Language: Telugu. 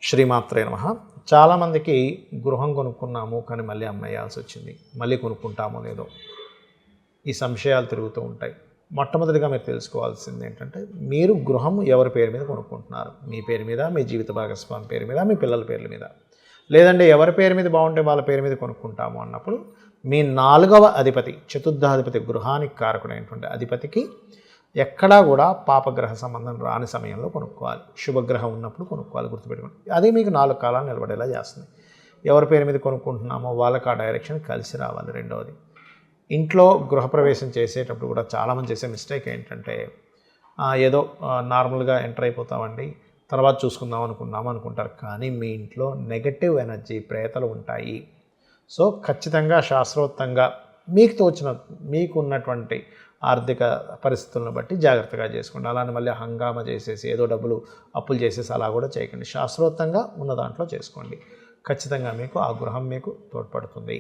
శ్రీమాత్రే నమః. చాలామందికి గృహం కొనుక్కున్నాము కానీ మళ్ళీ అమ్మేయాల్సి వచ్చింది, మళ్ళీ కొనుక్కుంటామో లేదో ఈ సంశయాలు తిరుగుతూ ఉంటాయి. మొట్టమొదటిగా మీరు తెలుసుకోవాల్సింది ఏంటంటే, మీరు గృహం ఎవరి పేరు మీద కొనుక్కుంటున్నారు? మీ పేరు మీద, మీ జీవిత భాగస్వామి పేరు మీద, మీ పిల్లల పేర్ల మీద. లేదంటే ఎవరి పేరు మీద బాగుంటే వాళ్ళ పేరు మీద కొనుక్కుంటాము అన్నప్పుడు మీ 4వ అధిపతి, చతుర్థాధిపతి, గృహానికి కారకుడైనటువంటి అధిపతికి ఎక్కడా కూడా పాపగ్రహ సంబంధం రాని సమయంలో కొనుక్కోవాలి. శుభగ్రహం ఉన్నప్పుడు కొనుక్కోవాలి, గుర్తుపెట్టుకోండి. అది మీకు 4 కాలాలు నిలబడేలా చేస్తుంది. ఎవరి పేరు మీద కొనుక్కుంటున్నామో వాళ్ళకి ఆ డైరెక్షన్ కలిసి రావాలి. రెండవది, ఇంట్లో గృహప్రవేశం చేసేటప్పుడు కూడా చాలామంది చేసే మిస్టేక్ ఏంటంటే, ఏదో నార్మల్గా ఎంటర్ అయిపోతామండి, తర్వాత చూసుకుందాం అనుకుంటారు. కానీ మీ ఇంట్లో నెగటివ్ ఎనర్జీ, ప్రేతలు ఉంటాయి. సో ఖచ్చితంగా శాస్త్రోక్తంగా మీకు తోచిన, మీకు ఉన్నటువంటి ఆర్థిక పరిస్థితులను బట్టి జాగ్రత్తగా చేసుకోండి. అలానే మళ్ళీ హంగామా చేసేసి ఏదో డబ్బులు అప్పులు చేసేసి అలా కూడా చేయకండి. శాస్త్రోక్తంగా ఉన్న దాంట్లో చేసుకోండి. ఖచ్చితంగా మీకు ఆ గృహం మీకు తోడ్పడుతుంది.